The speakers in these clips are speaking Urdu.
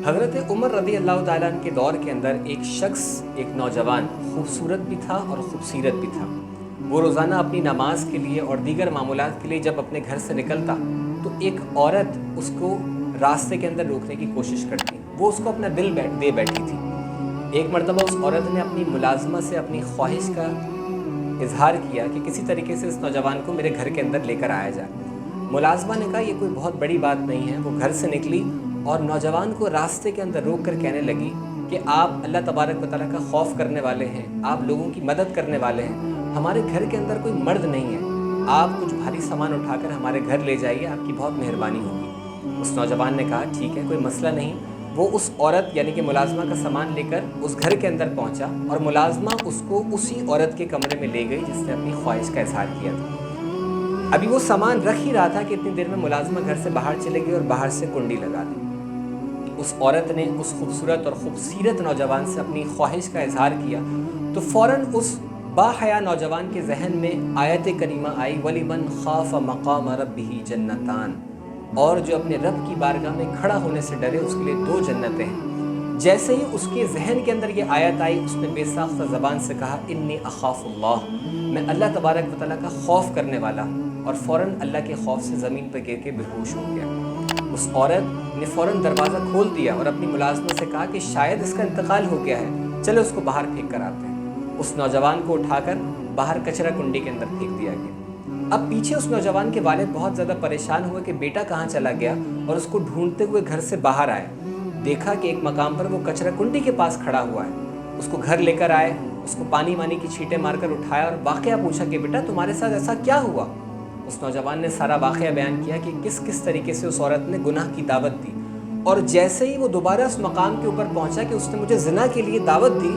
حضرت عمر رضی اللہ تعالیٰ عنہ کے دور کے اندر ایک شخص، ایک نوجوان خوبصورت بھی تھا اور خوبصیرت بھی تھا۔ وہ روزانہ اپنی نماز کے لیے اور دیگر معمولات کے لیے جب اپنے گھر سے نکلتا تو ایک عورت اس کو راستے کے اندر روکنے کی کوشش کرتی۔ وہ اس کو اپنا دل دے بیٹھی تھی۔ ایک مرتبہ اس عورت نے اپنی ملازمہ سے اپنی خواہش کا اظہار کیا کہ کسی طریقے سے اس نوجوان کو میرے گھر کے اندر لے کر آیا جائے۔ ملازمہ نے کہا یہ کوئی بہت بڑی بات نہیں ہے۔ وہ گھر سے نکلی اور نوجوان کو راستے کے اندر روک کر کہنے لگی کہ آپ اللہ تبارک و تعالیٰ کا خوف کرنے والے ہیں، آپ لوگوں کی مدد کرنے والے ہیں، ہمارے گھر کے اندر کوئی مرد نہیں ہے، آپ کچھ بھاری سامان اٹھا کر ہمارے گھر لے جائیے، آپ کی بہت مہربانی ہوگی۔ اس نوجوان نے کہا ٹھیک ہے، کوئی مسئلہ نہیں۔ وہ اس عورت یعنی کہ ملازمہ کا سامان لے کر اس گھر کے اندر پہنچا اور ملازمہ اس کو اسی عورت کے کمرے میں لے گئی جس نے اپنی خواہش کا اظہار کیا تھا۔ ابھی وہ سامان رکھ ہی رہا تھا کہ اتنی دیر میں ملازمہ گھر سے باہر چلے گئی اور باہر سے کنڈی لگا دی۔ اس عورت نے اس خوبصورت اور خوبصیرت نوجوان سے اپنی خواہش کا اظہار کیا تو فوراً اس باحیا نوجوان کے ذہن میں آیت کریمہ آئی وَلِمَنْ خَافَ مَقَامَ رَبِّهِ جَنَّتَانِ، اور جو اپنے رب کی بارگاہ میں کھڑا ہونے سے ڈرے اس کے لیے 2 جنتیں ہیں۔ جیسے ہی اس کے ذہن کے اندر یہ آیت آئی اس نے بے ساختہ زبان سے کہا انی اخاف اللہ، میں اللہ تبارک و تعالیٰ کا خوف کرنے والا، اور فوراً اللہ کے خوف سے زمین پر گر کے بے ہوش ہو گیا۔ اس عورت نے فوراً دروازہ کھول دیا اور اپنی ملازمہ سے کہا کہ شاید اس کا انتقال ہو گیا ہے، چلو اس کو باہر پھینک کر آتے ہیں۔ اس نوجوان کو اٹھا کر باہر کچرا کنڈی کے اندر پھینک دیا گیا۔ اب پیچھے اس نوجوان کے والد بہت زیادہ پریشان ہوئے کہ بیٹا کہاں چلا گیا، اور اس کو ڈھونڈتے ہوئے گھر سے باہر آئے۔ دیکھا کہ ایک مقام پر وہ کچرا کنڈی کے پاس کھڑا ہوا ہے۔ اس کو گھر لے کر آئے، اس کو پانی وانی کی چھینٹیں مار کر اٹھایا اور واقعہ پوچھا کہ بیٹا تمہارے ساتھ ایسا کیا ہوا۔ اس نوجوان نے سارا واقعہ بیان کیا کہ کس طریقے سے اس عورت نے گناہ کی دعوت دی، اور جیسے ہی وہ دوبارہ اس مقام کے اوپر پہنچا کہ اس نے مجھے زنا کے لیے دعوت دی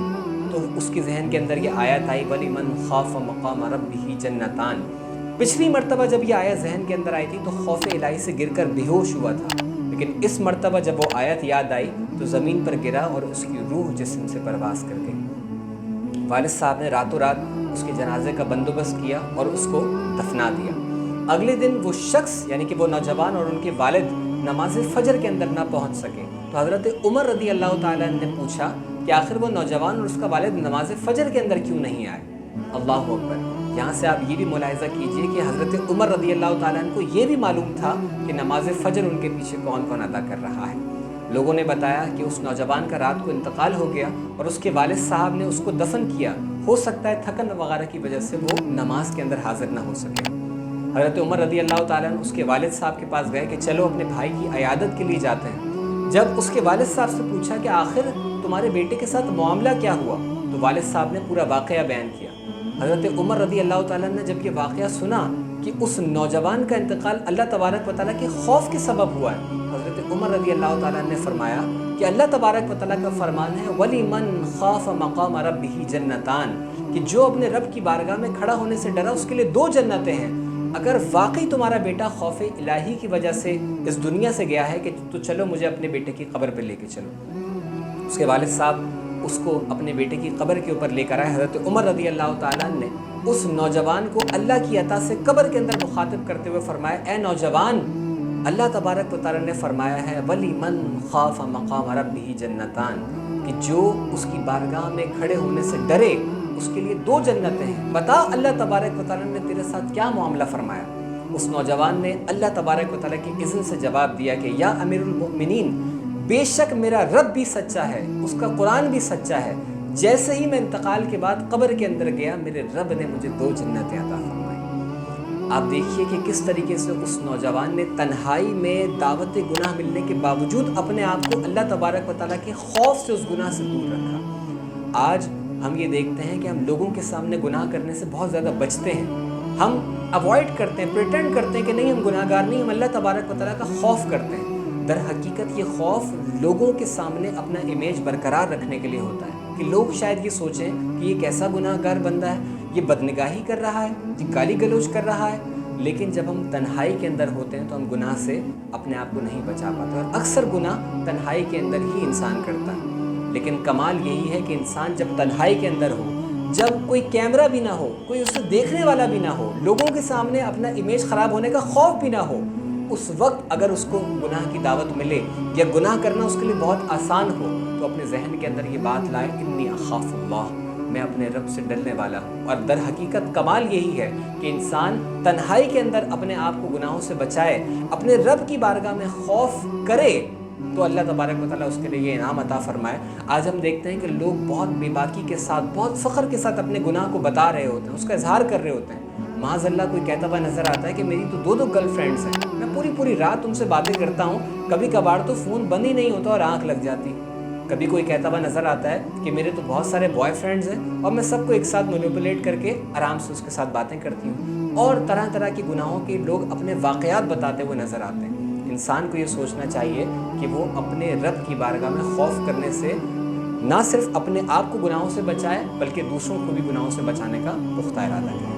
تو اس کے ذہن کے اندر یہ آیت آئی وَلِمَنْ خَافَ مَقَامَ رَبِّهِ جَنَّتَانِ۔ پچھلی مرتبہ جب یہ آیت ذہن کے اندر آئی تھی تو خوف الہی سے گر کر بے ہوش ہوا تھا، لیکن اس مرتبہ جب وہ آیت یاد آئی تو زمین پر گرا اور اس کی روح جسم سے پرواز کر گئی۔ والد صاحب نے راتوں رات اس کے جنازے کا بندوبست کیا اور اس کو دفنا دیا۔ اگلے دن وہ شخص یعنی کہ وہ نوجوان اور ان کے والد نماز فجر کے اندر نہ پہنچ سکے تو حضرت عمر رضی اللہ تعالیٰ نے پوچھا کہ آخر وہ نوجوان اور اس کا والد نماز فجر کے اندر کیوں نہیں آئے۔ اللہ اکبر! یہاں سے آپ یہ بھی ملاحظہ کیجئے کہ حضرت عمر رضی اللہ تعالیٰ عنہ کو یہ بھی معلوم تھا کہ نماز فجر ان کے پیچھے کون کون ادا کر رہا ہے۔ لوگوں نے بتایا کہ اس نوجوان کا رات کو انتقال ہو گیا اور اس کے والد صاحب نے اس کو دفن کیا، ہو سکتا ہے تھکن وغیرہ کی وجہ سے وہ نماز کے اندر حاضر نہ ہو سکے۔ حضرت عمر رضی اللہ تعالیٰ عنہ اس کے والد صاحب کے پاس گئے کہ چلو اپنے بھائی کی عیادت کے لیے جاتے ہیں۔ جب اس کے والد صاحب سے پوچھا کہ آخر تمہارے بیٹے کے ساتھ معاملہ کیا ہوا تو والد صاحب نے پورا واقعہ بیان کیا۔ حضرت عمر رضی اللہ تعالیٰ نے جب یہ واقعہ سنا کہ اس نوجوان کا انتقال اللہ تبارک و تعالیٰ کے خوف کے سبب ہوا ہے، حضرت عمر رضی اللہ تعالیٰ نے فرمایا کہ اللہ تبارک و تعالیٰ کا فرمان ہے وَلِمَنْ خَافَ مَقَامَ رَبِّهِ جَنَّتَانِ، کہ جو اپنے رب کی بارگاہ میں کھڑا ہونے سے ڈرا اس کے لیے 2 جنتیں ہیں۔ اگر واقعی تمہارا بیٹا خوف الہی کی وجہ سے اس دنیا سے گیا ہے کہ تو چلو مجھے اپنے بیٹے کی قبر پہ لے کے چلو۔ اس کے والد صاحب اس کو اپنے بیٹے کی قبر کے اوپر لے کر آئے۔ حضرت عمر رضی اللہ تعالیٰ نے اس نوجوان کو اللہ کی عطا سے قبر کے اندر مخاطب کرتے ہوئے فرمایا اے نوجوان، اللہ تبارک و تعالیٰ نے فرمایا ہے وَلِمَنْ خَافَ مَقَامَ رَبِّهِ جَنَّتَانِ، کہ جو اس کی بارگاہ میں کھڑے ہونے سے ڈرے اس کے لیے 2 جنتیں ہیں۔ بتا اللہ تبارک و تعالیٰ نے تیرے ساتھ کیا معاملہ فرمایا۔ اس نوجوان نے اللہ تبارک و تعالیٰ کی اذن سے جواب دیا کہ یا امیر المؤمنین، بے شک میرا رب بھی سچا ہے، اس کا قرآن بھی سچا ہے۔ جیسے ہی میں انتقال کے بعد قبر کے اندر گیا میرے رب نے مجھے 2 جنتیں عطا فرمائی۔ آپ دیکھیے کہ کس طریقے سے اس نوجوان نے تنہائی میں دعوت گناہ ملنے کے باوجود اپنے آپ کو اللہ تبارک و تعالیٰ کے خوف سے اس گناہ سے دور رکھا۔ آج ہم یہ دیکھتے ہیں کہ ہم لوگوں کے سامنے گناہ کرنے سے بہت زیادہ بچتے ہیں، ہم اوائڈ کرتے ہیں، پریٹینڈ کرتے ہیں کہ نہیں ہم گناہ گار نہیں، ہم اللہ تبارک و تعالیٰ کا خوف کرتے ہیں۔ در حقیقت یہ خوف لوگوں کے سامنے اپنا امیج برقرار رکھنے کے لیے ہوتا ہے کہ لوگ شاید یہ سوچیں کہ یہ کیسا گناہ گار بندہ ہے، یہ بدنگاہی کر رہا ہے، یہ گالی گلوچ کر رہا ہے۔ لیکن جب ہم تنہائی کے اندر ہوتے ہیں تو ہم گناہ سے اپنے آپ کو نہیں بچا پاتے، اور اکثر گناہ تنہائی کے اندر ہی انسان کرتا ہے۔ لیکن کمال یہی ہے کہ انسان جب تنہائی کے اندر ہو، جب کوئی کیمرہ بھی نہ ہو، کوئی اسے دیکھنے والا بھی نہ ہو، لوگوں کے سامنے اپنا امیج خراب ہونے کا خوف بھی نہ ہو، اس وقت اگر اس کو گناہ کی دعوت ملے یا گناہ کرنا اس کے لیے بہت آسان ہو تو اپنے ذہن کے اندر یہ بات لائے انی اخاف اللہ، میں اپنے رب سے ڈرنے والا ہوں۔ اور در حقیقت کمال یہی ہے کہ انسان تنہائی کے اندر اپنے آپ کو گناہوں سے بچائے، اپنے رب کی بارگاہ میں خوف کرے تو اللہ تبارک و تعالیٰ اس کے لیے یہ انعام عطا فرمائے۔ آج ہم دیکھتے ہیں کہ لوگ بہت بے باکی کے ساتھ، بہت فخر کے ساتھ اپنے گناہ کو بتا رہے ہوتے ہیں، اس کا اظہار کر رہے ہوتے ہیں۔ معاذ اللہ کوئی کہتا ہوا نظر آتا ہے کہ میری تو 2 گرل فرینڈز ہیں، میں پوری رات ان سے باتیں کرتا ہوں، کبھی کبھار تو فون بند ہی نہیں ہوتا اور آنکھ لگ جاتی۔ کبھی کوئی کہتا ہوا نظر آتا ہے کہ میرے تو بہت سارے بوائے فرینڈز ہیں اور میں سب کو ایک ساتھ مینیپولیٹ کر کے آرام سے اس کے ساتھ باتیں کرتی ہوں۔ اور طرح طرح کے گناہوں کے لوگ اپنے واقعات بتاتے ہوئے نظر آتے ہیں۔ انسان کو یہ سوچنا چاہیے کہ وہ اپنے رب کی بارگاہ میں خوف کرنے سے نہ صرف اپنے آپ کو گناہوں سے بچائے بلکہ دوسروں کو بھی گناہوں سے بچانے کا پختہ ارادہ کرے۔